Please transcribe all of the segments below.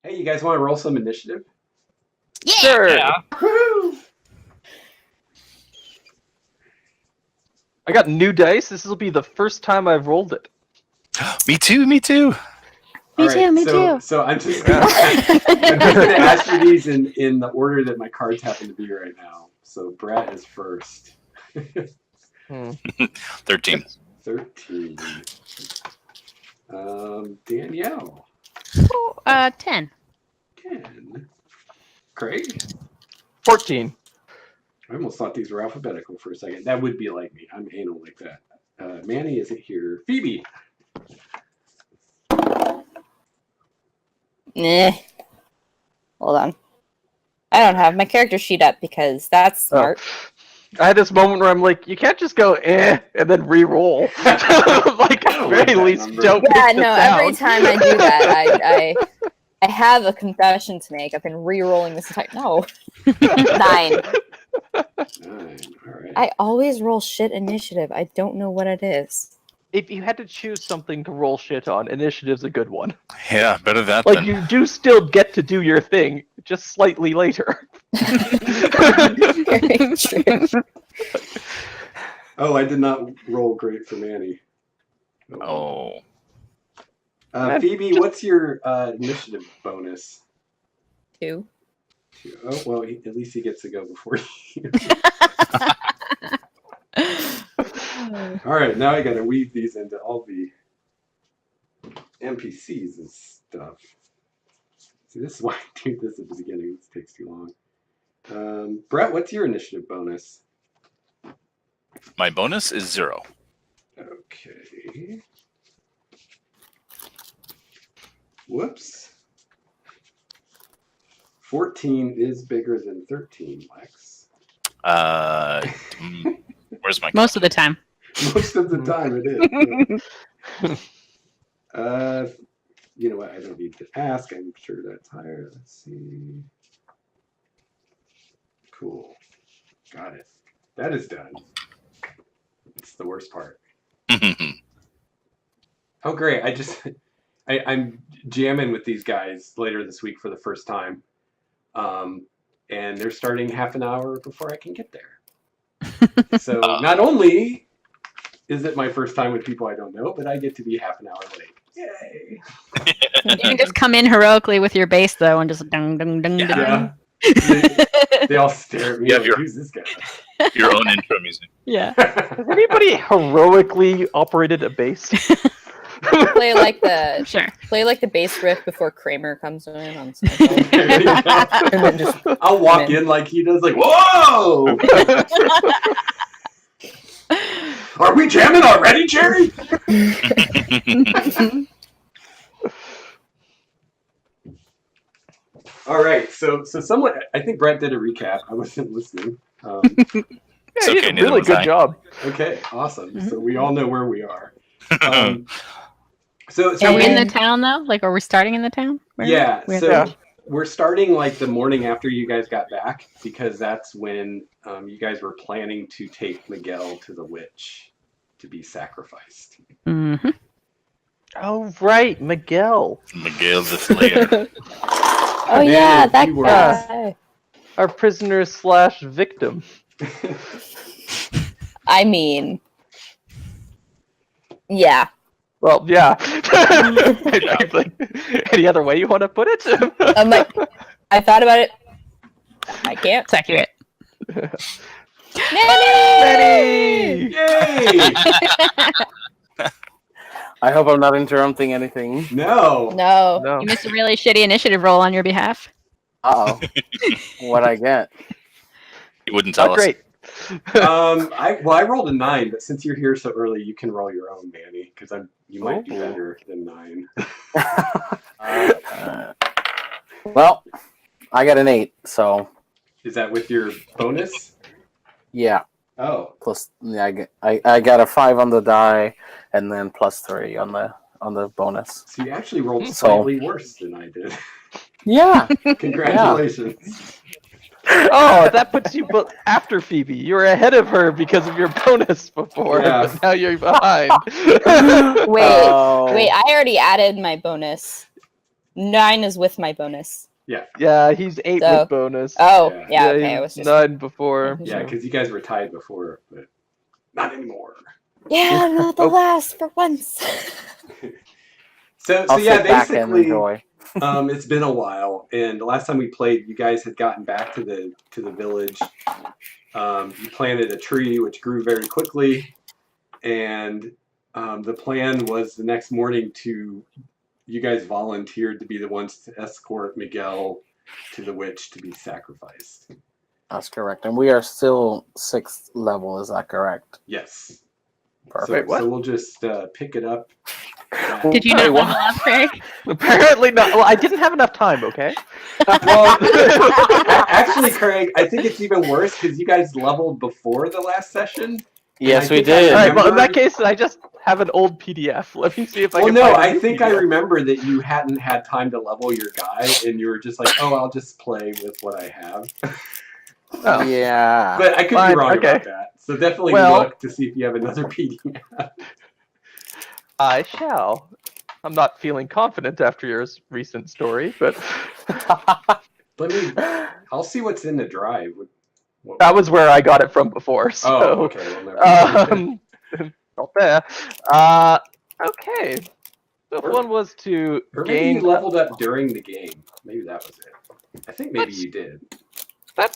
Hey, you guys want to roll some initiative? Yeah. Sure. Yeah. Woo! I got new dice. This will be the first time I've rolled it. Me too. Me too. So I'm just gonna ask you these in the order that my cards happen to be right now. So Brett is first. 13. 13. Danielle. 10. 10. Craig. 14. I almost thought these were alphabetical for a second. That would be like me. I'm anal like that. Manny isn't here. Phoebe. Hold on. I don't have my character sheet up because that's smart. I had this moment where I'm like, you can't just go and then re-roll. Like, at very least, don't. Yeah, pick no. this Every out. time I do that, I have a confession to make. I've been re-rolling this entire. No, 9. 9. All right. I always roll shit initiative. I don't know what it is. If you had to choose something to roll shit on, initiative's a good one. Yeah, better that Like, than. you do still get to do your thing, just slightly later. Very true. Oh, I did not roll great for Manny. Oh. Phoebe, what's your initiative bonus? 2. 2. Oh, well, at least he gets to go before you. All right, now I got to weave these into all the NPCs and stuff. See, this is why I do this at the beginning. This takes too long. Brett, what's your initiative bonus? My bonus is 0. Okay. Whoops. 14 is bigger than 13, Lex. Where's my. Most of the time. Most of the time it is. You know what? I don't need to ask. I'm sure that's higher. Let's see. Cool. Got it. That is done. It's the worst part. Oh, great. I'm jamming with these guys later this week for the first time. And they're starting half an hour before I can get there. So not only is it my first time with people I don't know, but I get to be half an hour late. Yay! You can just come in heroically with your bass, though, and just dung, dung, dung, dung. Yeah. They all stare at me like, who's this guy? Your own intro music. Yeah. Has anybody heroically operated a bass? Play like the Sure. play like the bass riff before Kramer comes in on Seinfeld. There you go. And then just I'll walk in like he does, like, whoa! Are we jamming already, Jerry? All right, so someone, I think Brett did a recap. I wasn't listening. Yeah, It's you okay, did a neither really was good I. job. Okay, awesome. So we all know where we are. So Are we in we- the town, though? Like, are we starting in the town? Where- Yeah, where- so Yeah. we're starting like the morning after you guys got back because that's when you guys were planning to take Miguel to the witch to be sacrificed. Mhm. Oh, right, Miguel. Miguel the Slayer. oh yeah, that few guy. Our prisoner / victim. I mean, yeah. Well, yeah. Like, any other way you want to put it? I'm like, I thought about it. I can't. It's accurate. Nanny! Yay! I hope I'm not interrupting anything. No. No. No. You missed a really shitty initiative roll on your behalf. Uh-oh. What'd I get? He wouldn't tell Not us. great. I rolled a 9, but since you're here so early, you can roll your own, Manny, because you might do Oh. better than 9. Well, I got an 8, so Is that with your bonus? yeah. Oh, Plus, yeah, I got a 5 on the die, and then plus 3 on the bonus. so you actually rolled So- slightly worse than I did. Yeah. Congratulations. Oh, that puts you after Phoebe. You were ahead of her because of your bonus before, Yeah. but now you're behind. Wait, Oh. wait. I already added my bonus. 9 is with my bonus. Yeah, he's 8 So- with bonus. Oh, Yeah. yeah, okay. he's I was just 9 before. Yeah, because you guys were tied before, but not anymore. Yeah, not the Oh. last for once. So I'll yeah, sit back and basically, enjoy. it's been a while, and the last time we played, you guys had gotten back to the village. You planted a tree, which grew very quickly, and the plan was the next morning you guys volunteered to be the ones to escort Miguel to the witch to be sacrificed. That's correct. And we are still 6th level, is that correct? Yes. Perfect. what? So we'll just pick it up. Did you Sorry, not what? level up, Craig? Apparently not. Well, I didn't have enough time, okay? Well, actually, Craig, I think it's even worse because you guys leveled before the last session. Yes, I we think I did. Alright, well, in remember- that case, I just have an old PDF. Let me see if I Well, can no, find a I new think I PDF. remember that you hadn't had time to level your guy, and you were just like, "Oh, I'll just play with what I have." Oh. Yeah. But I could Fine, be wrong okay. about that. So definitely Well- look to see if you have another PDF. I shall. I'm not feeling confident after your recent story, but Let me. I'll see what's in the drive. What- that was where I got it from before. So, Oh, okay. Well, never mind. not there. Okay. So if one was to Or maybe gain you leveled up during the game. Maybe that was it. I think maybe Let's- you did.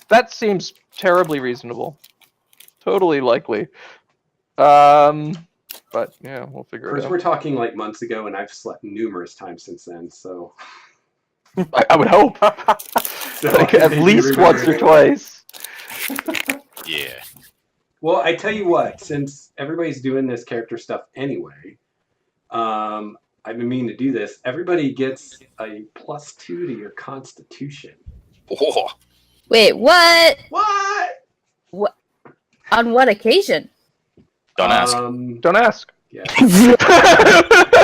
that seems terribly reasonable. Totally likely. But yeah, we'll Of figure course, it out. we're talking like months ago, and I've slept numerous times since then. So, I would hope. so Like, I at maybe least remember once or it. twice. Yeah. Well, I tell you what, since everybody's doing this character stuff anyway, I've been meaning to do this. Everybody gets a +2 to your Constitution. Oh, Wait, what? What? On what occasion? don't ask. Don't ask. Yeah.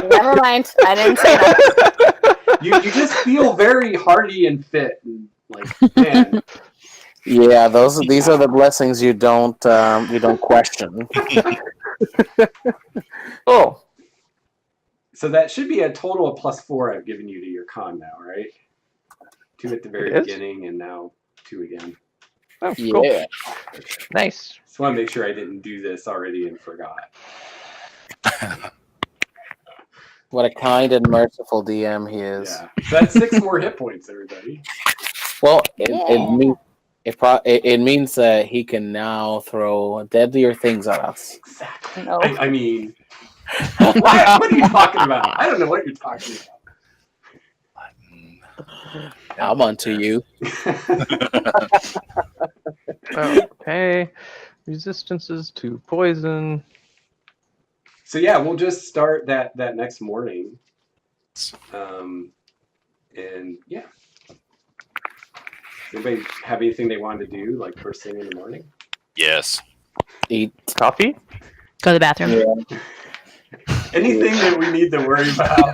Never mind. I didn't say that. You just feel very hardy and fit, and like man. Yeah, these are the blessings you don't question. Oh, So that should be a total of +4 I've given you to your con now, right? 2 at the very It is? beginning, and now 2 again. oh cool. Yeah. Nice. Just want to make sure I didn't do this already and forgot. What a kind and merciful DM he is. Yeah. So that's 6 more hit points, everybody. Well, Yeah. it means that he can now throw deadlier things at us. Exactly. No. I mean, what are you talking about? I don't know what you're talking I'm onto you. about. Okay. Resistances to poison. So yeah, we'll just start that next morning. And yeah. Does anybody have anything they wanted to do, like first thing in the morning? Yes. Eat. Coffee? Go to the bathroom. Yeah. Anything that we need to worry about?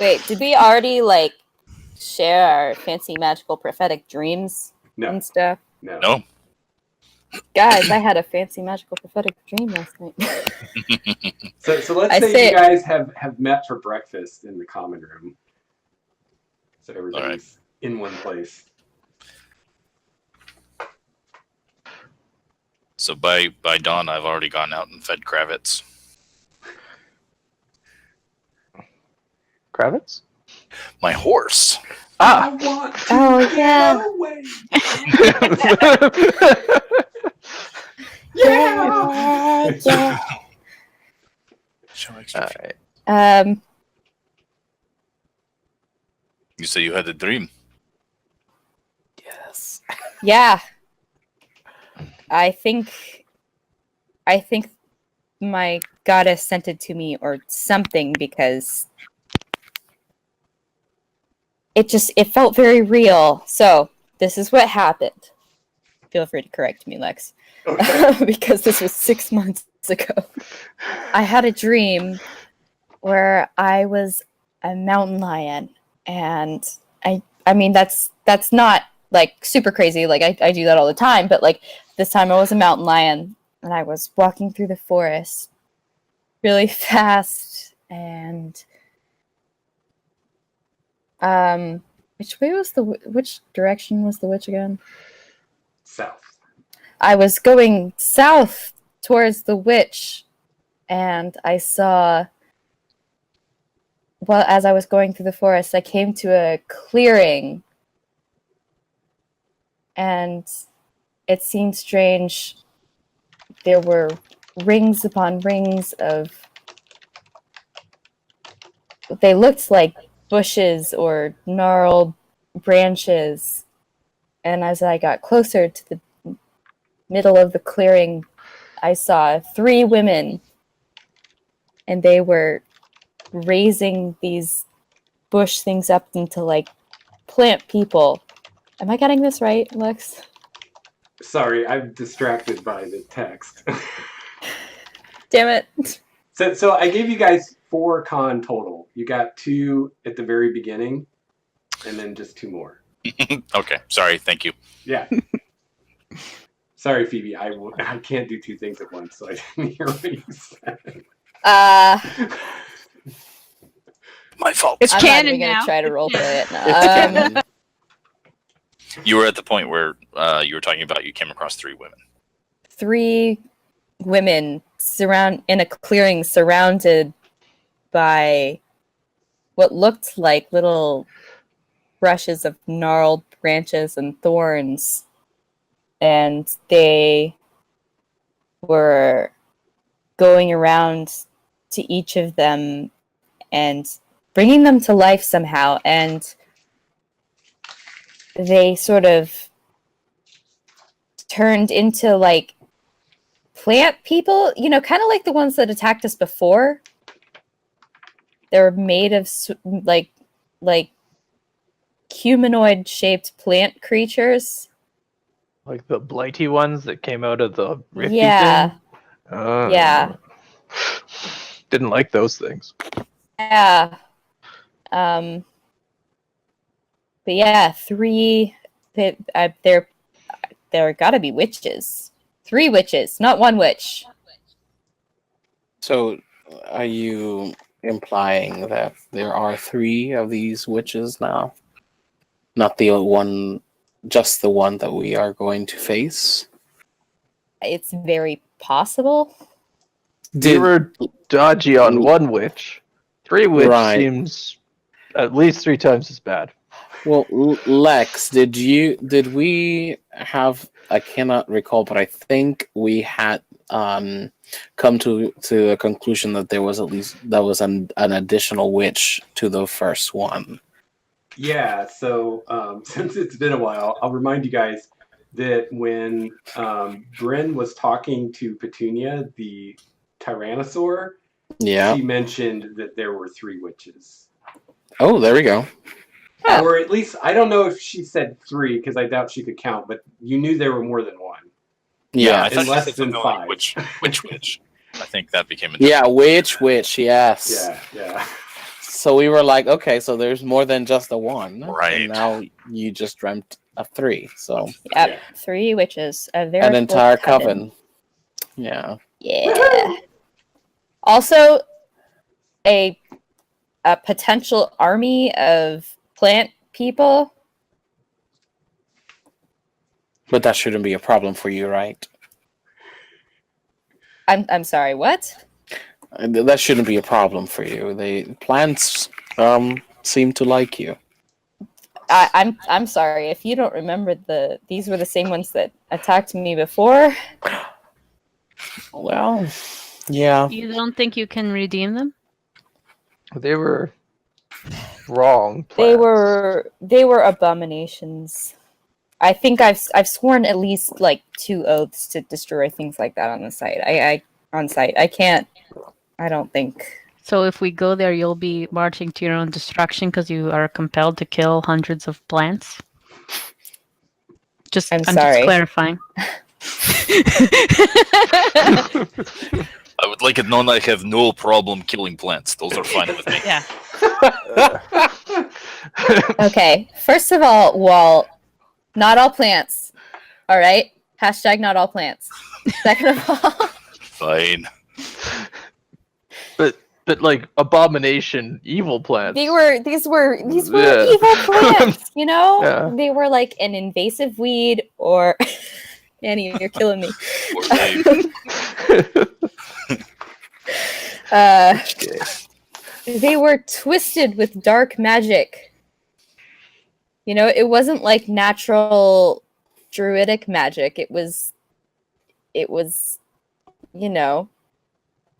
Wait, did we already like share our fancy magical prophetic dreams No, and stuff? no. No. Guys, I had a fancy magical prophetic dream last night. So let's I say say- you guys have met for breakfast in the common room. So everybody's in one place. So by dawn, I've already gone out and fed Kravitz. Kravitz? My horse. I Ah! want to Oh, get yeah. away. Yeah. Show extra. Alright. You say you had a dream. Yes. Yeah. I think my goddess sent it to me or something because it felt very real. So this is what happened. Feel free to correct me, Lex. Okay. Because this was 6 months ago. I had a dream where I was a mountain lion, and I mean that's not like super crazy. Like I do that all the time, but like this time I was a mountain lion, and I was walking through the forest really fast, and which direction was the witch again? South. I was going south towards the witch, and I saw. Well, as I was going through the forest, I came to a clearing, and it seemed strange. There were rings upon rings of. They looked like bushes or gnarled branches, and as I got closer to the middle of the clearing, I saw 3 women, and they were raising these bush things up into like plant people. Am I getting this right, Lex? Sorry, I'm distracted by the text. Damn it. So I gave you guys 4 con total. You got 2 at the very beginning, and then just 2 more. Okay, sorry. Thank you. Yeah. Sorry, Phoebe. I can't do 2 things at once, so I didn't hear what you said. My fault. It's I'm canon not even now. gonna try to roleplay it. It's canon. You were at the point where you were talking about you came across 3 women. 3 women in a clearing surrounded by what looked like little brushes of gnarled branches and thorns, and they were going around to each of them and bringing them to life somehow, and they sort of turned into like plant people, kind of like the ones that attacked us before. They were made of like humanoid shaped plant creatures. Like the blighty ones that came out of the rifty Yeah. thing? Oh. Yeah. Didn't like those things. Yeah. But yeah, 3. There gotta be witches. 3 witches, not 1 witch. So, are you implying that there are 3 of these witches now? Not the one, just the one that we are going to face? It's very possible. We were dodgy on 1 witch. 3 witch Right. seems at least 3 times as bad. Well, Lex, did we have? I cannot recall, but I think we had come to a conclusion that there was an additional witch to the first one. Yeah, so since it's been a while, I'll remind you guys that when Bryn was talking to Petunia, the Tyrannosaur, Yeah. she mentioned that there were 3 witches. Oh, there we go. Oh. Or at least, I don't know if she said 3, because I doubt she could count, but you knew there were more than 1. Yeah. I thought and you less said than something 5. like which. I think that became a Yeah, witch, yes. Yeah. So we were like, okay, so there's more than just the 1. Right. And now you just dreamt of 3. So Yep, Yeah. 3 witches. A an veritable entire coven. coven. Yeah. Yeah. Also, a potential army of plant people. But that shouldn't be a problem for you, right? I'm sorry, what? That shouldn't be a problem for you. The plants seem to like you. I'm sorry if you don't remember these were the same ones that attacked me before. Well, yeah. You don't think you can redeem them? They were wrong. They plans. were abominations. I think I've sworn at least like 2 oaths to destroy things like that on the site. I can't. I don't think. So if we go there, you'll be marching to your own destruction because you are compelled to kill hundreds of plants? I'm sorry. just clarifying. I would like it known I have no problem killing plants. Those are fine with me. Yeah. Okay, first of all, Wahl, not all plants. All right? Hashtag not all plants. Second of all, Fine. But but like abomination, evil plants. These were Yeah. evil plants, you know? Yeah. They were like an invasive weed or Annie, you're killing me. Or they, Okay. They were twisted with dark magic. You know, it wasn't like natural druidic magic. It was, you know.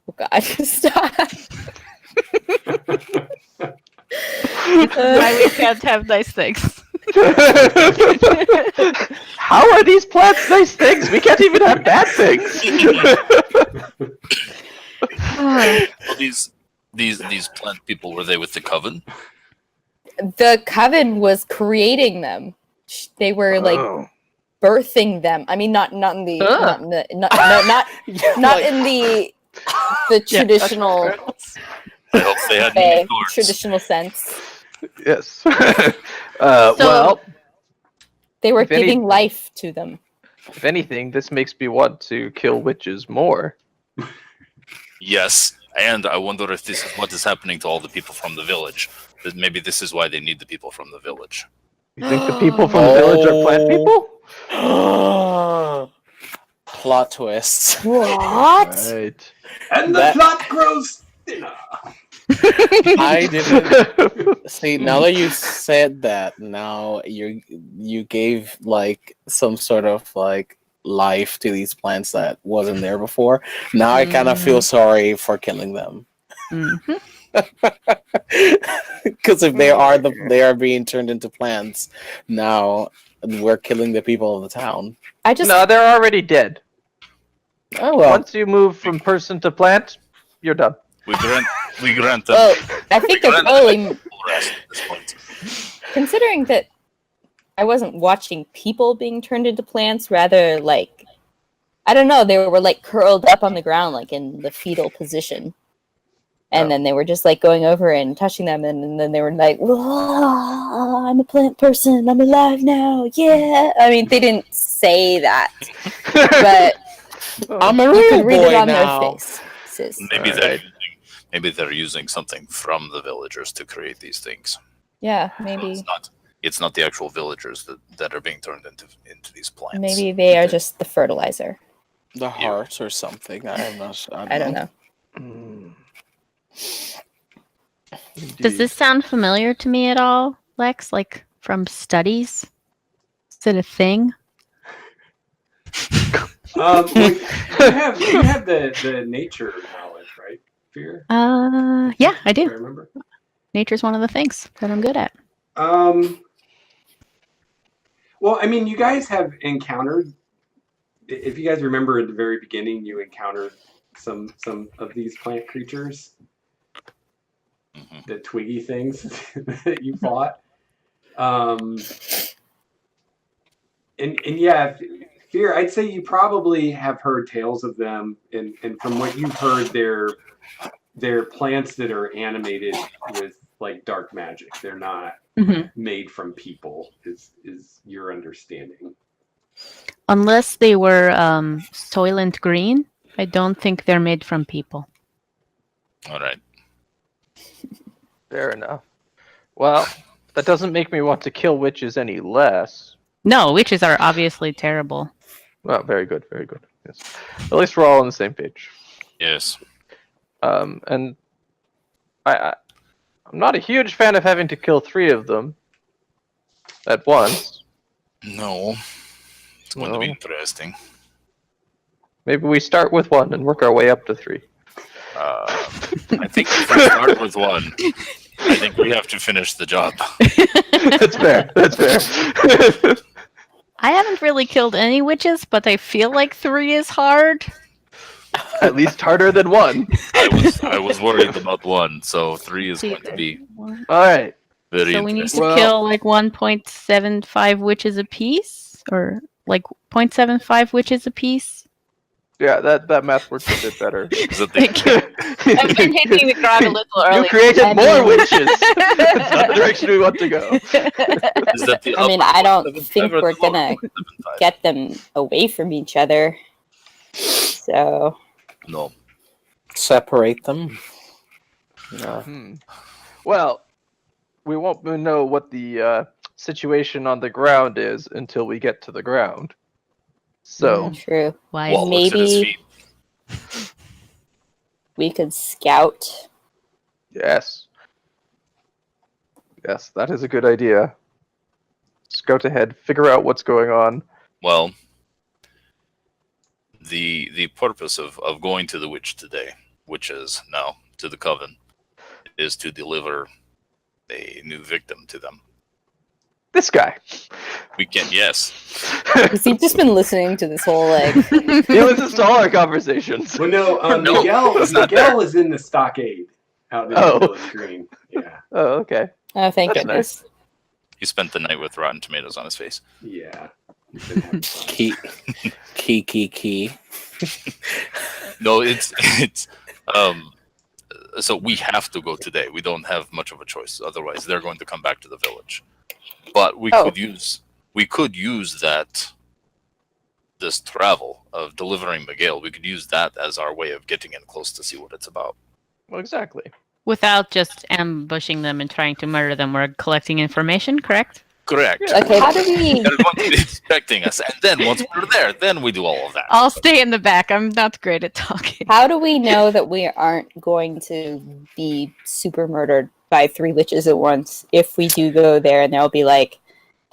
Oh God, stop. Why we can't have nice things. How are these plants nice things? We can't even have bad things. well, these plant people, were they with the coven? The coven was creating them. They were like Oh. birthing them. I mean, not in the not in the not Like, in the traditional I hope they had way, many doors. traditional sense. Yes. Well, They were If any- giving life to them. if anything, this makes me want to kill witches more. Yes, and I wonder if this is what is happening to all the people from the village. That maybe this is why they need the people from the village. You think the people from the village are plant people? plot twists. What? Right. And the That- plot grows thinner. I didn't see. Now that you said that, now you gave like some sort of like life to these plants that wasn't there before. Now I kind of feel sorry for killing them Mhm. because if they are being turned into plants, now we're killing the people of the town. I just No, they're already dead. Oh well. Once you move from person to plant, you're done. We grant them well, I think they're grant them probably full rest at this point. considering that I wasn't watching people being turned into plants, rather like I don't know, they were like curled up on the ground like in the fetal position. And then they were just like going over and touching them, and then they were like, "Whoa, I'm a plant person, I'm alive now, yeah." I mean, they didn't say that, but I'm a you real could read boy it on now. their faces. Alright. Maybe they're using something from the villagers to create these things. Yeah, So maybe. it's not the actual villagers that are being turned into these plants. Maybe they are just the fertilizer. The heart or something. I don't know. Mm. Does this sound familiar to me at all, Lex? Like from studies? Is it a thing? Well, you have the nature knowledge, right? Fear. Yeah, I I do. remember. Nature's one of the things that I'm good at. Well, I mean, you guys have encountered. If you guys remember at the very beginning, you encountered some of these plant creatures, Mhm. the twiggy things that you fought. And yeah, Fear, I'd say you probably have heard tales of them, and from what you've heard, they're plants that are animated with like dark magic. They're not made from people, is your understanding. Unless they were Soylent Green, I don't think they're made from people. All right. Fair enough. Well, that doesn't make me want to kill witches any less. No, witches are obviously terrible. Well, very good, very good. Yes. At least we're all on the same page. Yes. And I'm not a huge fan of having to kill 3 of them at once. No. It's going to be No. interesting. Maybe we start with 1 and work our way up to 3. I think if we start with 1, I think we have to finish the job. That's fair. That's fair. I haven't really killed any witches, but I feel like 3 is hard. At least harder than 1. I was worried about 1, so 3 is going to be All right. very So we need interesting. to kill like 1.75 witches apiece, or like 0.75 witches apiece. Yeah, that math works a bit better. Is that the, I've been hitting the ground a little early. You created I more mean- witches. That's not the direction we want to go. is that the I mean, upper I don't 1.75 think or we're the lower gonna 1.75? get them away from each other. So No. Separate them. Well, we won't know what the situation on the ground is until we get to the ground. So, True. Why? Wahl looks at his Maybe- feet. We could scout. yes. Yes, that is a good idea. Scout ahead, figure out what's going on. Well, the purpose of going to the witch today, which is now to the coven, is to deliver a new victim to them. This guy. We can, yes. Has he just been listening to this whole like? He listens to all our conversations. Well, no, No, Miguel it's not Miguel is in the stockade out in Oh. the village green. Yeah, Oh, okay. Oh, thank That's goodness. He spent the night with rotten tomatoes on his face. yeah. He's been having fun. Key. No, it's so we have to go today. We don't have much of a choice. Otherwise, they're going to come back to the village. But we could use this travel of delivering Miguel. We could use that as our way of getting in close to see what it's about. Well, exactly. Without just ambushing them and trying to murder them, we're collecting information, correct? Correct. Okay, how do we? They're going to be expecting us, and then once we're there, then we do all of that. I'll stay in the back. I'm not great at talking. How do we know that we aren't going to be super murdered by 3 witches at once if we do go there and they'll be like,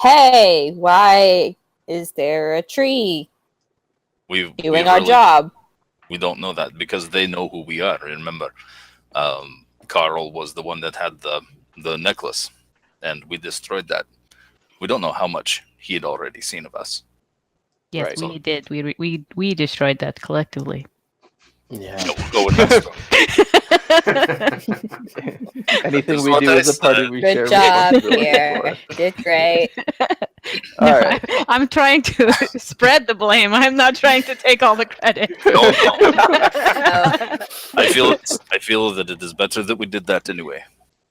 "Hey, why is there a tree doing our job?" We don't know that because they know who we are. Remember, Carl was the one that had the necklace, and we destroyed that. We don't know how much he had already seen of us. Yes, Right, so- we did. We destroyed that collectively. Yeah. No, we'll go with that story. Anything That's we what do I as a party, we share Good job responsibility here. Did great. All right. I'm trying to spread the blame. I'm not trying to take all the credit. No, no. Oh. I feel that it is better that we did that anyway.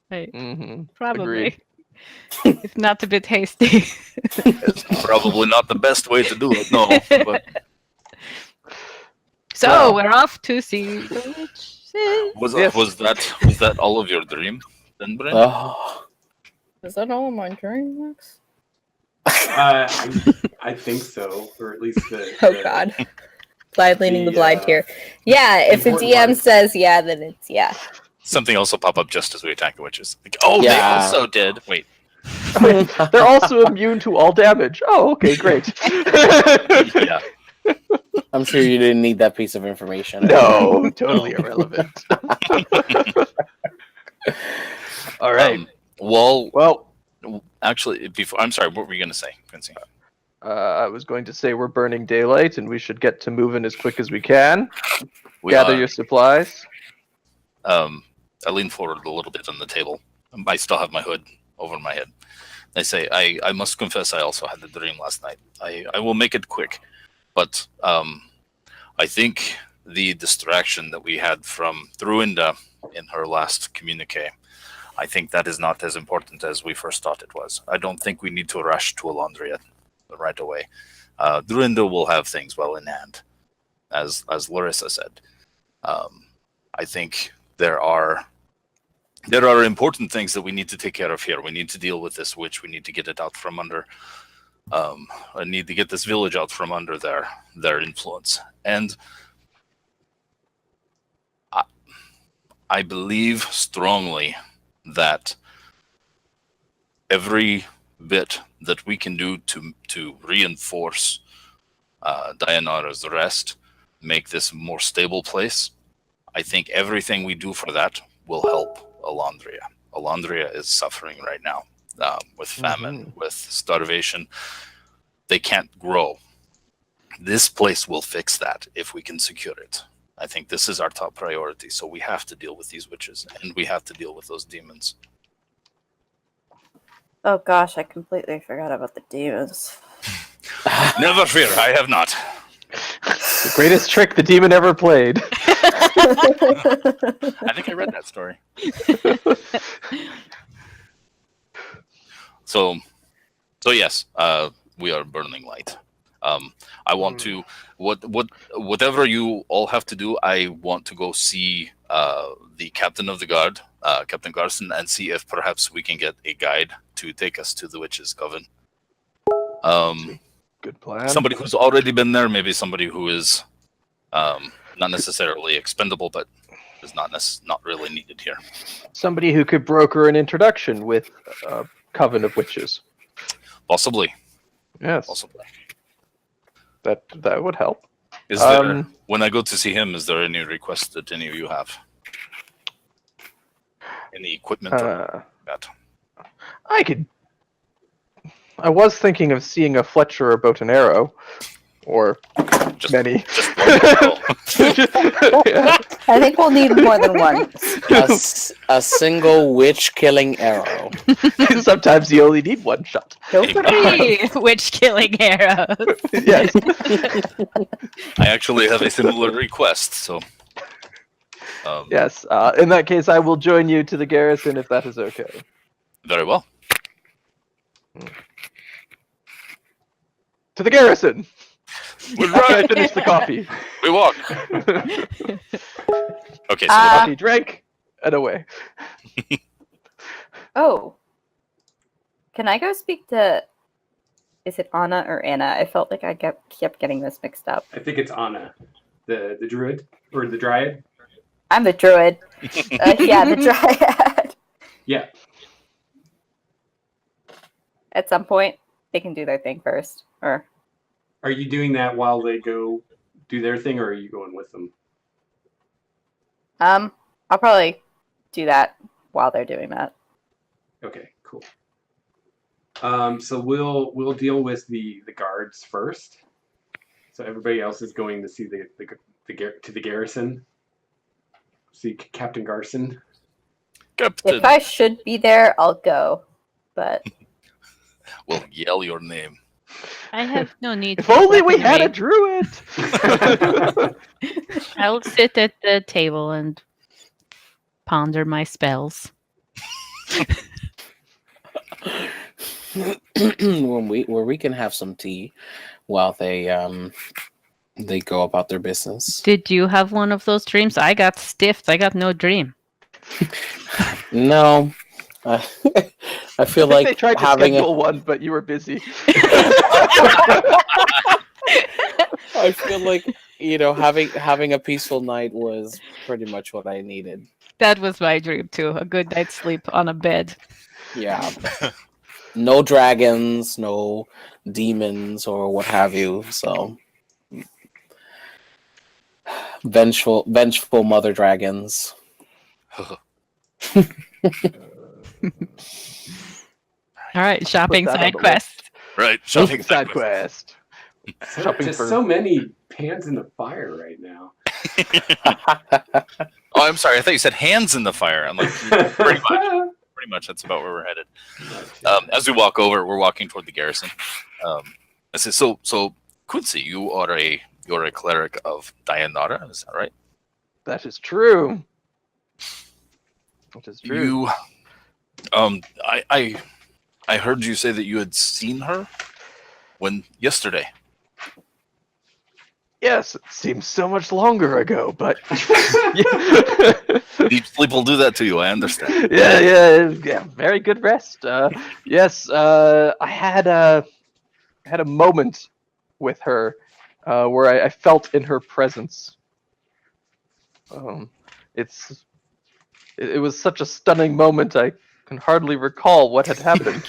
Hey, Mm-hmm. probably. It's not a bit hasty. It's probably not the best way to do it, no. But So Well. we're off to see the witches. was that all of your dream, then, Brent? Oh. Is that all my dreams? I think so, or at least the. Oh God. Blind leaning the The, blind here. Yeah, if the important DM part. says yeah, then it's yeah. Something else will pop up just as we attack the witches. Like, oh, they Yeah. also did. Wait, They're also immune to all damage. Oh, okay, great. yeah. I'm sure you didn't need that piece of information. No, totally irrelevant. All right. Wahl, Well, actually, before I'm sorry, what were you going to say, Quincy? I was going to say we're burning daylight and we should get to moving as quick as we can. We Gather are. your supplies. I lean forward a little bit on the table. I still have my hood over my head. I say, I must confess, I also had a dream last night. I will make it quick, but I think the distraction that we had from Druinda in her last communique, I think that is not as important as we first thought it was. I don't think we need to rush to Elandria right away. Druinda will have things well in hand, as Larissa said. I think there are important things that we need to take care of here. We need to deal with this witch. We need to get it out from under. I need to get this village out from under their influence. And I believe strongly that every bit that we can do to reinforce Dianara's rest, make this a more stable place, I think everything we do for that will help Elandria. Elandria is suffering right now with famine, with starvation. They can't grow. This place will fix that if we can secure it. I think this is our top priority. So we have to deal with these witches, and we have to deal with those demons. Oh gosh, I completely forgot about the demons. Never fear, I have not. The greatest trick the demon ever played. I think I read that story. So yes, we are burning light. I want to whatever you all have to do. I want to go see the captain of the guard, Captain Garson, and see if perhaps we can get a guide to take us to the witch's coven. Good plan. Somebody who's already been there, maybe somebody who is not necessarily expendable, but is not really needed here. Somebody who could broker an introduction with a coven of witches. Possibly. Yes, Possibly. that would help. Is there, when I go to see him, is there any requests that any of you have? Any equipment or that? I was thinking of seeing a Fletcher or bow and arrow, or Just many. Just one girl. Yeah. I think we'll need more than one. A single witch-killing arrow. Sometimes you only need one shot. Nope. 3 witch-killing arrows. Yes. I actually have a similar request, so. Yes. In that case, I will join you to the garrison if that is okay. Very well. To the garrison. We're right. I finish the coffee. We walk. Okay, so Coffee, drink, and away. Oh. Can I go speak to... Is it Anna or Anna? I felt like I kept getting this mixed up. I think it's Anna, the druid or the dryad. I'm the druid. Yeah, the dryad. Yeah. At some point, they can do their thing first. Or Are you doing that while they go do their thing, or are you going with them? I'll probably do that while they're doing that. Okay, cool. So we'll deal with the guards first. So everybody else is going to see the garrison. See Captain Garson. Captain, If I should be there, I'll go. But will yell your name. I have no need. If for only we had a weaponry. druid. I'll sit at the table and ponder my spells. where we can have some tea while they go about their business. Did you have one of those dreams? I got stiffed. I got no dream. No, I feel I like think they tried to having schedule one, but you were busy. I feel like having a peaceful night was pretty much what I needed. That was my dream too. A good night's sleep on a bed. Yeah. No dragons, no demons or what have you. So vengeful mother dragons. All right, shopping that on side the quest. Right, Shopping side quest. Shopping Just for- so many pans in the fire right now. Oh, I'm sorry. I thought you said hands in the fire. I'm like, pretty much. That's about where we're headed. As we walk over, we're walking toward the garrison. I say, so Quincy, you're a cleric of Dianara, is that right? That is true. That is true. You, I heard you say that you had seen her yesterday. Yes, it seems so much longer ago, but Deep sleep will do that to you. I understand. yeah. Very good rest. Yes, I had a moment with her where I felt in her presence. It was such a stunning moment. I can hardly recall what had happened.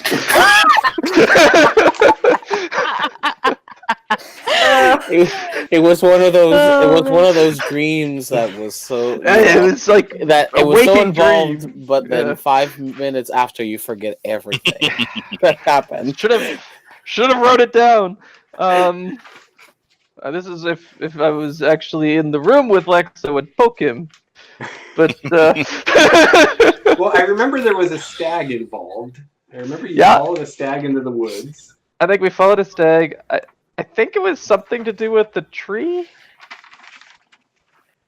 It was one of those. It was one of those dreams that was so. It was like That a it was so waking involved, dream. but then Yeah. 5 minutes after you forget everything that happened. Should have wrote it down. This is if I was actually in the room with Lex, I would poke him. But Well, I remember there was a stag involved. I remember you Yeah. followed a stag into the woods. I think we followed a stag. I think it was something to do with the tree,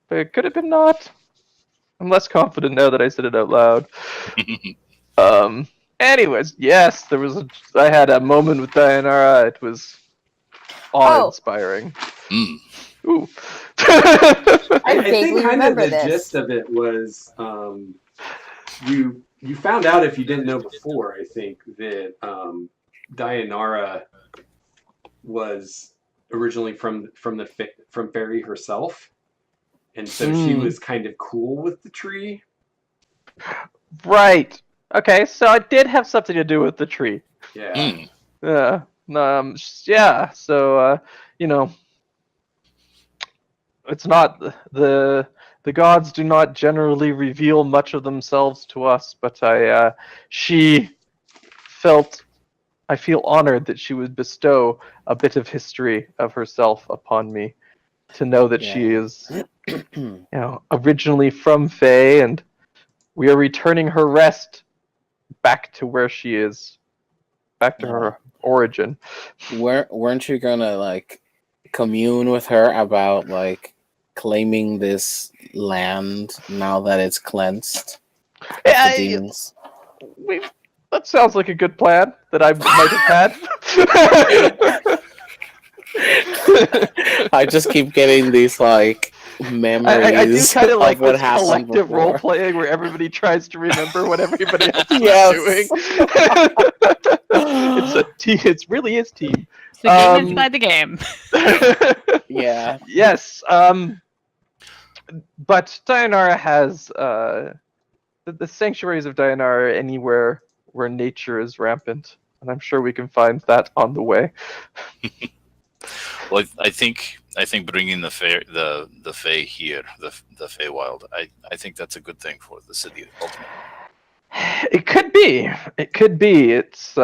but it could have been not. I'm less confident now that I said it out loud. Anyways, yes, I had a moment with Dianara. It was awe-inspiring. Ooh. I I think vaguely kind of remember the this. gist of it was you found out, if you didn't know before, I think, that Dianara was originally from fairy herself, and so she was kind of cool with the tree. Right. Okay, so it did have something to do with the tree. Yeah. Mm. Yeah. So it's not the gods do not generally reveal much of themselves to us, but I feel honored that she would bestow a bit of history of herself upon me, to know that she is, originally from Fae, and we are returning her rest back to where she is, back to her origin. Weren't you gonna commune with her about claiming this land now that it's cleansed of the demons? That sounds like a good plan that I might have had. I just keep getting these memories I do kind of of like what this happened collective role before. playing where everybody tries to remember what everybody else is Yes. doing. It really is team. It's the game inside the game. Yeah. Yes. But Dianara has the sanctuaries of Dianara are anywhere where nature is rampant, and I'm sure we can find that on the way. Well, I think bringing the Fae here, the Feywild, I think that's a good thing for the city ultimately. It could be. It could be. It's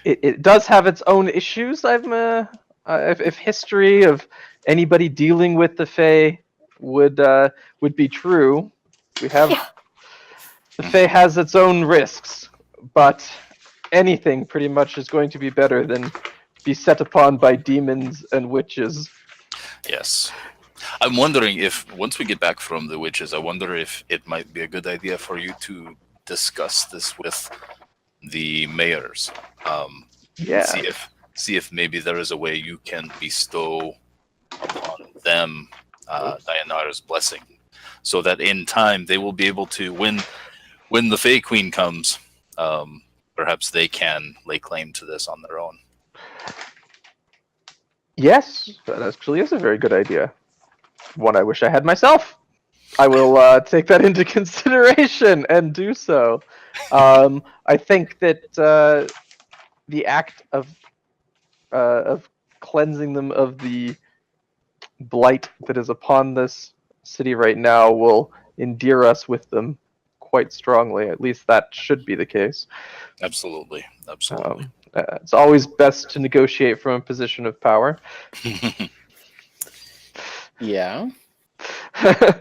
it does have its own issues. If history of anybody dealing with the Fae would be true, we have the Fae has its own risks, but anything pretty much is going to be better than be set upon by demons and witches. Yes. I'm wondering if, once we get back from the witches, I wonder if it might be a good idea for you to discuss this with the mayors. See if maybe there is a way you can bestow upon them Dianara's blessing, so that in time they will be able to, when the Fae Queen comes, perhaps they can lay claim to this on their own. Yes, that actually is a very good idea. One I wish I had myself. I will take that into consideration and do so. I think that the act of cleansing them of the blight that is upon this city right now will endear us with them quite strongly. At least that should be the case. Absolutely. It's always best to negotiate from a position of power. Yeah. I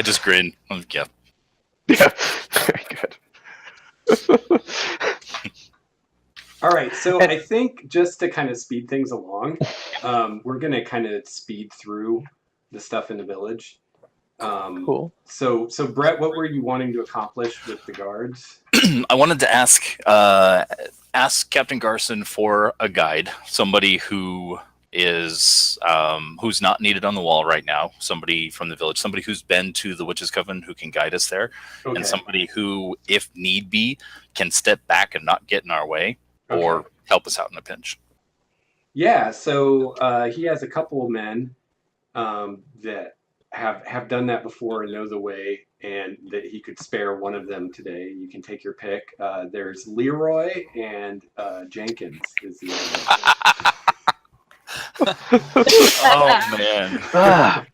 just grin. Yeah. Yeah, very good. All right, so I think just to kind of speed things along, we're going to kind of speed through the stuff in the village. Cool. So Brett, what were you wanting to accomplish with the guards? I wanted to ask Captain Garson for a guide, somebody who is who's not needed on the wall right now, somebody from the village, somebody who's been to the Witches' Coven who can guide us there, and somebody who, if need be, can step back and not get in our way or help us out in a pinch. Yeah, so he has a couple of men that have done that before and know the way, and that he could spare one of them today. You can take your pick. There's Leroy and Jenkins is the other. Oh man.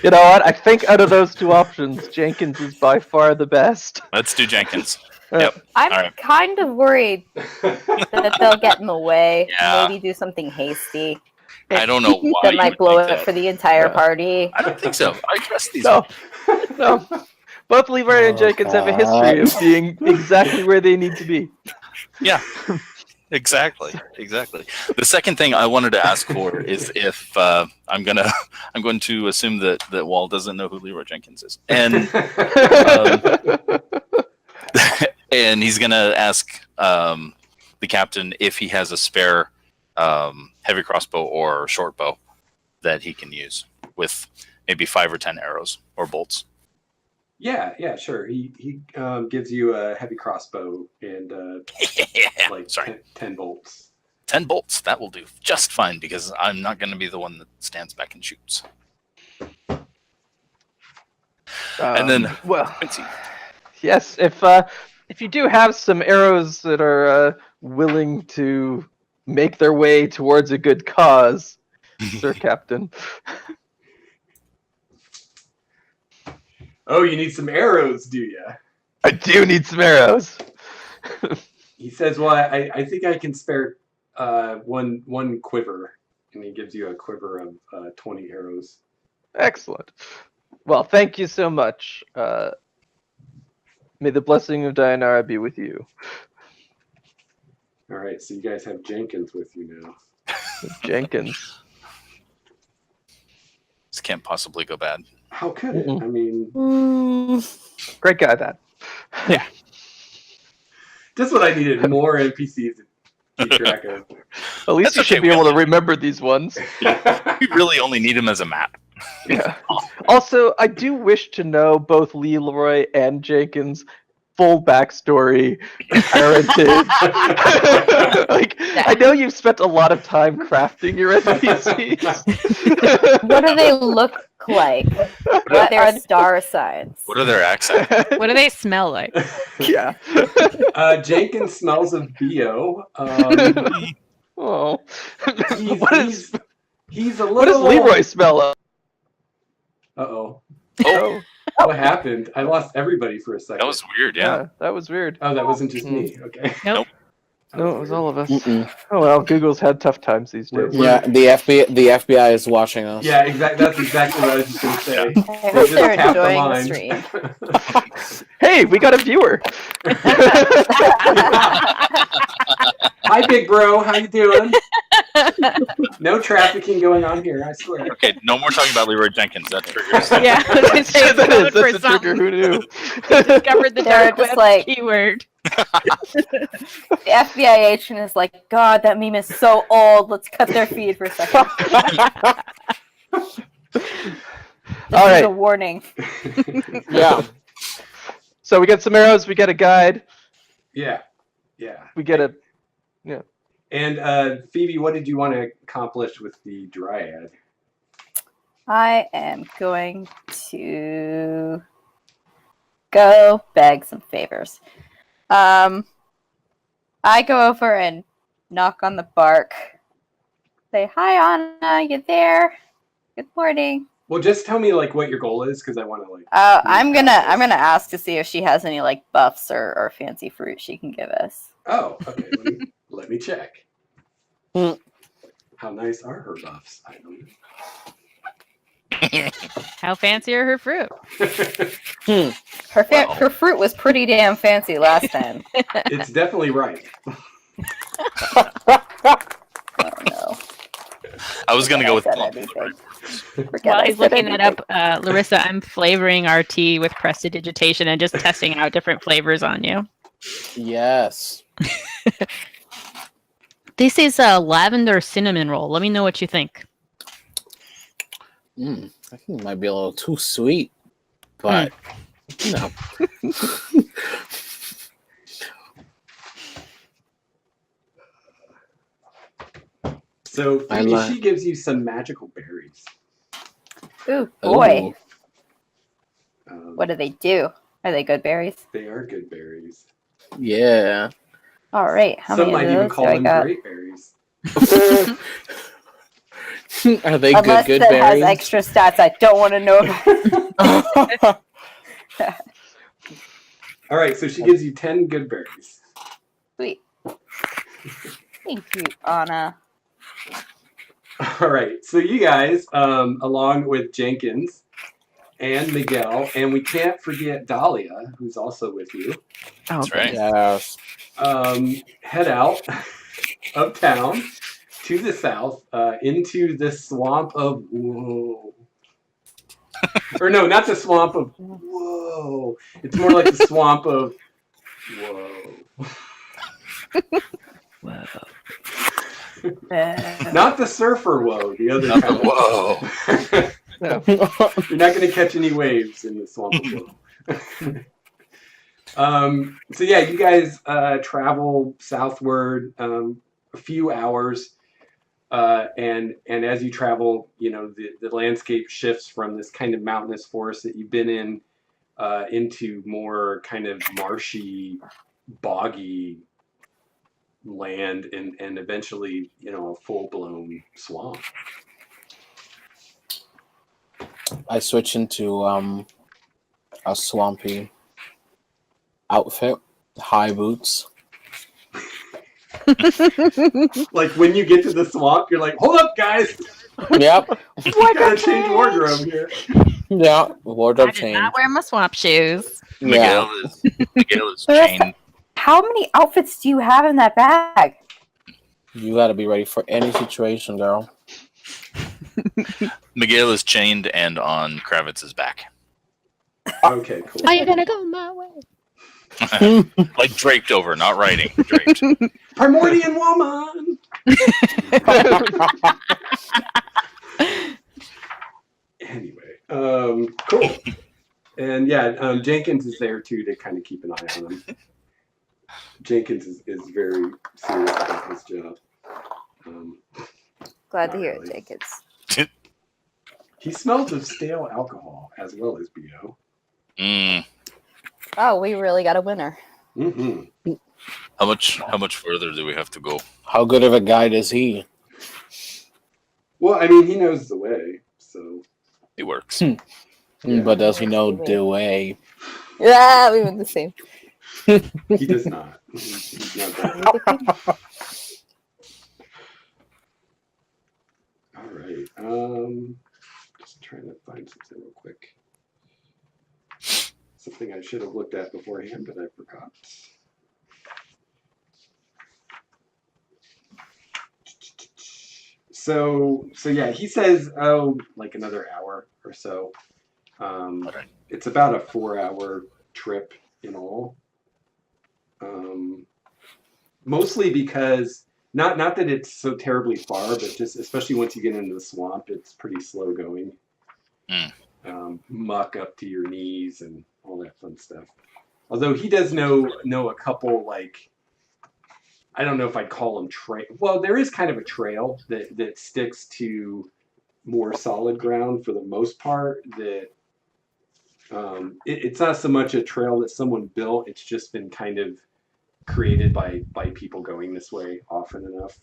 You know what? I think out of those two options, Jenkins is by far the best. Let's do Jenkins. Yep. I'm kind of worried that they'll get in the way. Yeah. Maybe do something hasty I don't know why that you might would blow think it that. for the entire party. I don't think so. I trust these. No. Both Leroy and Jenkins have a history of being exactly where they need to be. Yeah. Exactly. The second thing I wanted to ask for is if I'm going to assume that Wahl doesn't know who Leroy Jenkins is, and and he's gonna ask the captain if he has a spare heavy crossbow or short bow that he can use with maybe 5 or 10 arrows or bolts. Yeah, sure. He gives you a heavy crossbow and like Sorry. 10 bolts. 10 bolts. That will do just fine because I'm not going to be the one that stands back and shoots. And then, well, Quincy. yes, if you do have some arrows that are willing to make their way towards a good cause, Sir Captain. Oh, you need some arrows, do you? I do need some arrows. He says, well, I think I can spare one quiver. And he gives you a quiver of 20 arrows. Excellent. Well, thank you so much. May the blessing of Dianara be with you. All right, so you guys have Jenkins with you now. Jenkins. This can't possibly go bad. How could it? Mm-mm. I mean, Great guy, that. Yeah. just what I needed, more NPCs to keep track of. At least That's you should okay, be able we- to remember these ones. We really only need him as a map. Yeah. Also, I do wish to know both Leroy and Jenkins' full backstory, parentage. Like, I know you've spent a lot of time crafting your NPCs. What do they look like? What are their star signs? What are their accents? What do they smell like? Yeah. Jenkins smells of BO. Oh. He's a little. What does Leroy smell of? Uh-oh. Oh, What happened? I lost everybody for a second. That was weird, yeah. that was weird. Oh, that wasn't just me. Okay. Nope. That No, it was weird. all of us. Mm-mm. Oh well, Google's had tough times these days. Yeah, the FBI is watching us. Yeah, exactly. That's exactly what I was just going to say. I They hope just they're tapped the enjoying the line. stream. Hey, we got a viewer. Hi, big bro. How you doing? No trafficking going on here, I swear. Okay, no more talking about Leroy Jenkins. That triggers. Yeah, I was gonna say it's That coming is for such a trigger. something. Who knew? Discovered the They're dark just web like- keyword. The FBI agent is like, God, that meme is so old. Let's cut their feed for a second. This All is right. a warning. Yeah. So we get some arrows. We get a guide. Yeah. We get a. And Phoebe, what did you want to accomplish with the Dryad? I am going to go beg some favors. I go over and knock on the bark. Say, hi, Anna, you there? Good morning. Well, just tell me like what your goal is, because I want to like. I'm gonna ask to see if she has any like buffs or fancy fruit she can give us. Oh, okay. Let me check. How nice are her buffs? I don't know. How fancy are her fruit? Her fruit was pretty damn fancy last time. It's definitely right. Oh no. I was going to go with Said plum. anything. Forget While I he's said looking that anything. up, Larissa, I'm flavoring our tea with prestidigitation and just testing out different flavors on you. Yes. This is a lavender cinnamon roll. Let me know what you think. I think it might be a little too sweet, but you know. So I Phoebe, like- she gives you some magical berries. Ooh, boy. Ooh, What do they do? Are they good berries? They are good berries. yeah. All right. How Some many might of even those call do I them got? great berries. Are they Unless good that berries? has extra stats I don't want to know about. All right, so she gives you 10 good berries. Sweet. Thank you, Anna. All right, so you guys, along with Jenkins and Miguel, and we can't forget Dahlia, who's also with you, That's right. Yes. head out of town to the south into the Swamp of Woe. Or no, not the Swamp of Whoa. It's more like the Swamp of Whoa. Not the surfer woe, the other Not kind the whoa. No. You're not going to catch any waves in the Swamp of Woe. So yeah, you guys travel southward a few hours, and as you travel, the landscape shifts from this kind of mountainous forest that you've been in into more kind of marshy, boggy land, and eventually, a full-blown swamp. I switch into a swampy outfit, high boots. Like when you get to the swamp, you're like, "Hold up, guys! Yep. We gotta change wardrobe here." Yeah. I Wardrobe did change. not wear my swamp shoes. Yeah. Miguel is But chained. how many outfits do you have in that bag? You got to be ready for any situation, girl. Miguel is chained and on Kravitz's back, Okay, cool. Are you gonna go my way? like draped over, not riding. Draped. Primordian woman. Anyway, cool. And yeah, Jenkins is there too to kind of keep an eye on him. Jenkins is very serious about his job. Glad to Not hear really. it, Jenkins. He smells of stale alcohol as well as BO. Mm. Oh, we really got a winner. Mm-hmm. How much further do we have to go? How good of a guide is he? Well, I mean, he knows the way, so. It works. Yeah. But does he know the way? Yeah, we went the same. He does not. He's not that. All right. Just trying to find something real quick. Something I should have looked at beforehand, but I forgot. So yeah, he says, like another hour or so. Alright. It's about a 4-hour trip in all. Mostly because not that it's so terribly far, but just especially once you get into the swamp, it's pretty slow going. Muck up to your knees and all that fun stuff. Although he does know a couple, like, I don't know if I'd call them trail. Well, there is kind of a trail that sticks to more solid ground for the most part. That it's not so much a trail that someone built. It's just been kind of created by people going this way often enough.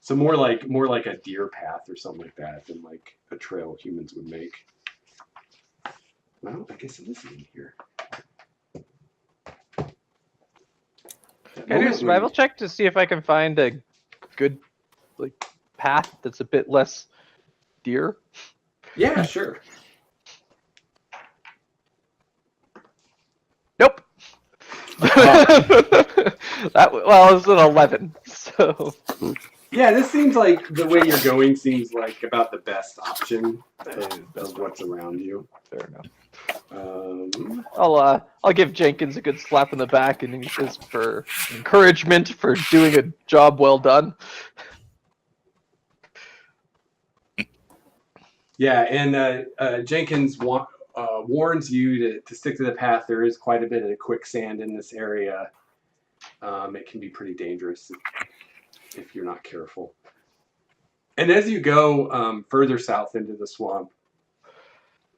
So more like a deer path or something like that than like a trail humans would make. Well, I guess it is in here. Can I do a survival check to see if I can find a good path that's a bit less deer? Yeah, sure. Nope. It was an 11. So Yeah, this seems like the way you're going seems like about the best option of what's around you. fair enough. Um, I'll give Jenkins a good slap in the back and just for encouragement for doing a job well done. yeah, and Jenkins warns you to stick to the path. There is quite a bit of quicksand in this area. It can be pretty dangerous if you're not careful. And as you go further south into the swamp,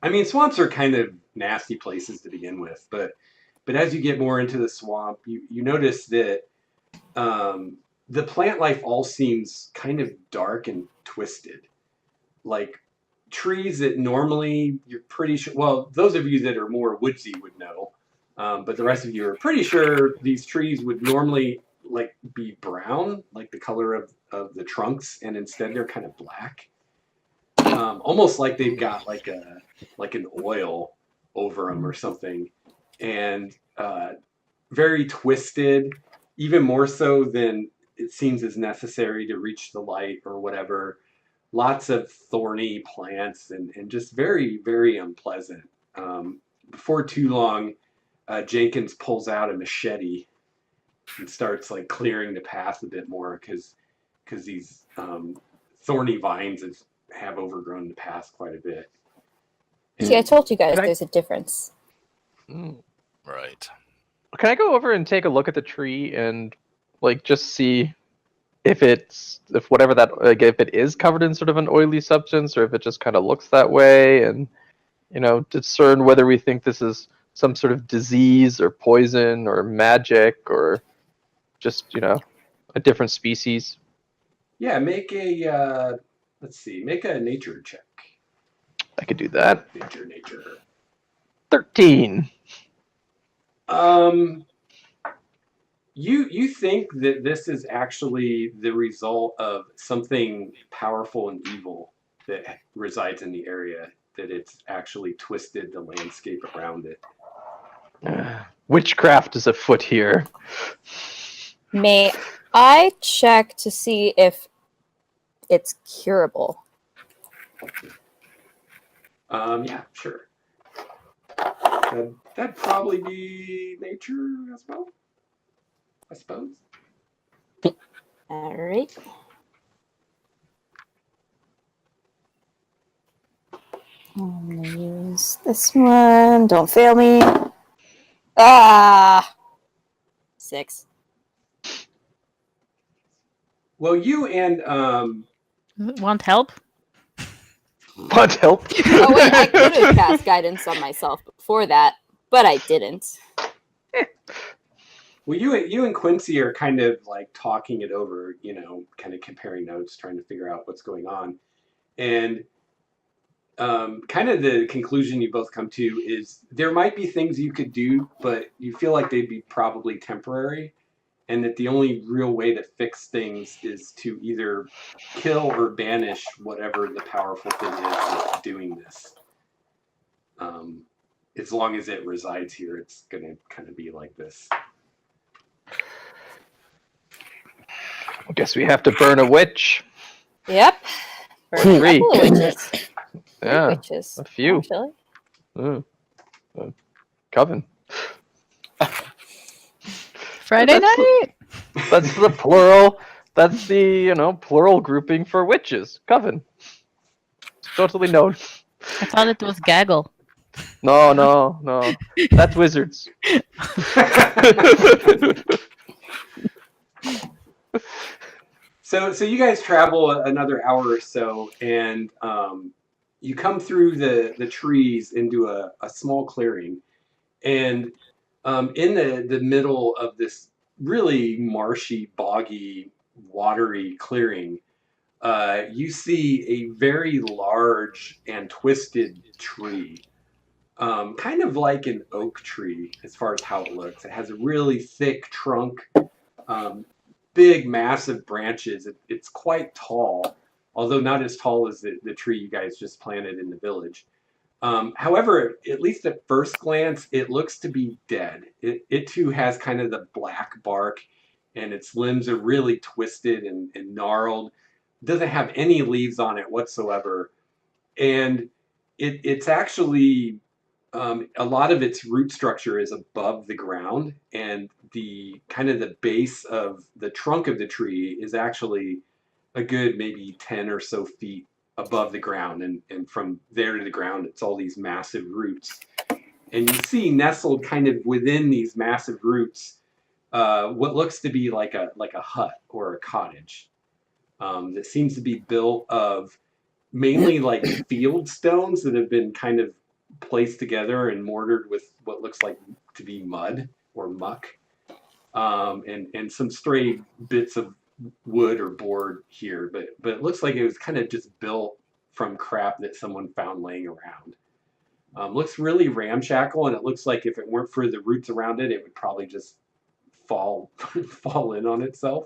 I mean, swamps are kind of nasty places to begin with, but as you get more into the swamp, you notice that the plant life all seems kind of dark and twisted. Like trees that normally you're pretty sure, well, those of you that are more woodsy would know, but the rest of you are pretty sure these trees would normally like be brown, like the color of the trunks, and instead they're kind of black. Almost like they've got like an oil over them or something, and very twisted, even more so than it seems is necessary to reach the light or whatever. Lots of thorny plants and just very, very unpleasant. Before too long, Jenkins pulls out a machete and starts like clearing the path a bit more because these thorny vines have overgrown the path quite a bit. See, I told you guys Can I- there's a difference. Mm. Right. Can I go over and take a look at the tree and like just see if whatever that like if it is covered in sort of an oily substance or if it just kind of looks that way, and discern whether we think this is some sort of disease or poison or magic or just a different species. Yeah, make a make a nature check. I could do that. Nature. 13. You think that this is actually the result of something powerful and evil that resides in the area, that it's actually twisted the landscape around it. Witchcraft is afoot here. May I check to see if it's curable? Yeah, sure. That'd probably be nature as well, I suppose. All right. I'm gonna use this one. Don't fail me. 6. Well, you and Want help? Want help? Oh wait, I could have cast guidance on myself before that, but I didn't. well, you and Quincy are kind of like talking it over, kind of comparing notes, trying to figure out what's going on, and kind of the conclusion you both come to is there might be things you could do, but you feel like they'd be probably temporary, and that the only real way to fix things is to either kill or banish whatever the powerful thing is that's doing this. As long as it resides here, it's going to kind of be like this. I guess we have to burn a witch. Yep. Burn a Three. couple of witches. Yeah, Witches. a few. Actually. Coven. Friday That's night? That's the plural. That's the plural grouping for witches. Coven. Totally known. I thought it was gaggle. No. That's wizards. So you guys travel another hour or so, and you come through the trees into a small clearing, and in the middle of this really marshy, boggy, watery clearing, you see a very large and twisted tree, kind of like an oak tree as far as how it looks. It has a really thick trunk, big, massive branches. It's quite tall, although not as tall as the tree you guys just planted in the village. However, at least at first glance, it looks to be dead. It too has kind of the black bark, and its limbs are really twisted and gnarled. It doesn't have any leaves on it whatsoever. And it's actually, a lot of its root structure is above the ground, and the kind of the base of the trunk of the tree is actually a good maybe 10 or so feet above the ground, and from there to the ground it's all these massive roots, and you see nestled kind of within these massive roots what looks to be like a hut or a cottage that seems to be built of mainly like field stones that have been kind of placed together and mortared with what looks like to be mud or muck, and some stray bits of wood or board here, but it looks like it was kind of just built from crap that someone found laying around. Looks really ramshackle, and it looks like if it weren't for the roots around it, it would probably just fall in on itself.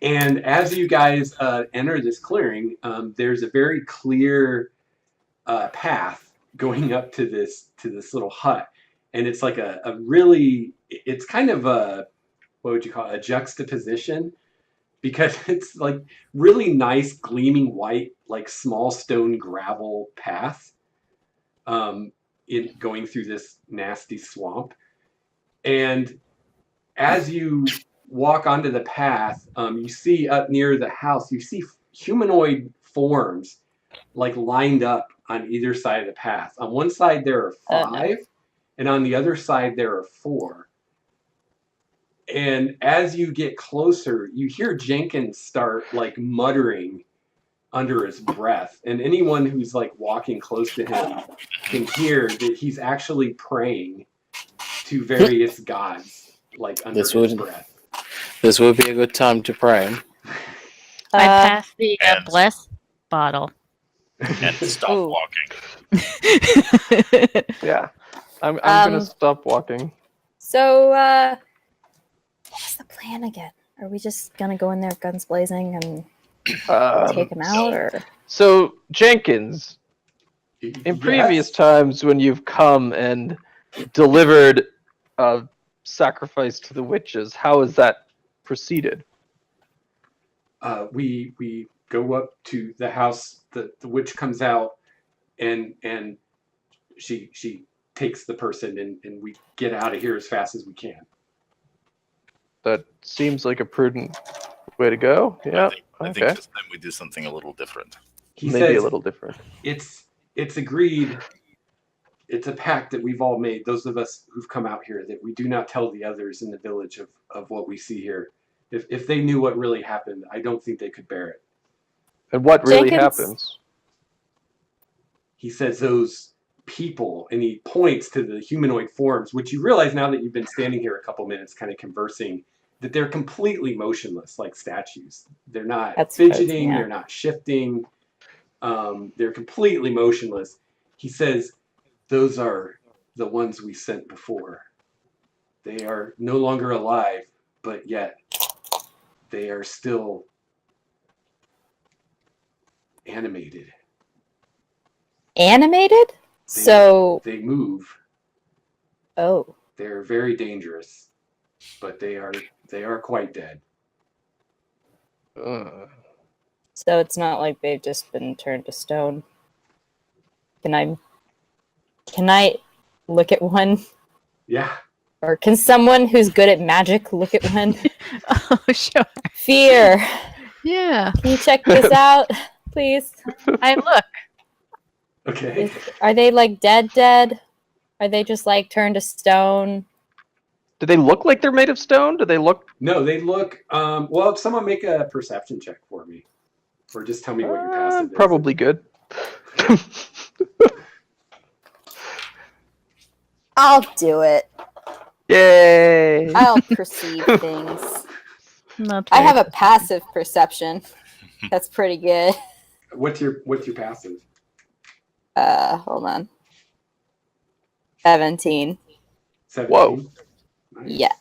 And as you guys enter this clearing, there's a very clear path going up to this little hut, and it's like a really, it's kind of a, what would you call it, a juxtaposition, because it's like really nice gleaming white, like small stone gravel path in going through this nasty swamp. And as you walk onto the path, you see up near the house, you see humanoid forms like lined up on either side of the path. On one side there are Oh, no. 5, and on the other side there are 4. And as you get closer, you hear Jenkins start like muttering under his breath, and anyone who's like walking close to him can hear that he's actually praying to various gods, like under This his would- breath. This would be a good time to pray. I passed the and- bless bottle. And stop Ooh. walking. Yeah. I'm gonna Um, stop walking. So, what's the plan again? Are we just gonna go in there guns blazing and take him out, or? So Jenkins, in Yes. previous times when you've come and delivered a sacrifice to the witches, how has that proceeded? We go up to the house. The witch comes out, and she takes the person, and we get out of here as fast as we can. That seems like a prudent way to go. Yeah. I think Okay. this time we do something a little different. He Maybe says a little different. it's agreed. It's a pact that we've all made, those of us who've come out here, that we do not tell the others in the village of what we see here. If they knew what really happened, I don't think they could bear it. And what really Jenkins? happens? He says those people, and he points to the humanoid forms, which you realize now that you've been standing here a couple minutes kind of conversing, that they're completely motionless like statues. They're not That's fidgeting, yeah. they're not shifting. They're completely motionless. He says those are the ones we sent before. They are no longer alive, but yet they are still animated. Animated? So, They move. oh, They're very dangerous, but they are quite dead. so it's not like they've just been turned to stone. Can I look at one? Yeah. Or can someone who's good at magic look at one? Oh, sure. Fear. Yeah. Can you check this out, please? I look. Okay. Are they like dead? Are they just like turned to stone? Do they look like they're made of stone? Do they look? No, they look. Well, someone make a perception check for me, or just tell me what your passive is. Probably good. I'll do it. Yay! I'll perceive things. Not I very have a passive perception. That's pretty good. What's your passive? Hold on. 17. 17? Whoa. Nice. Yeah.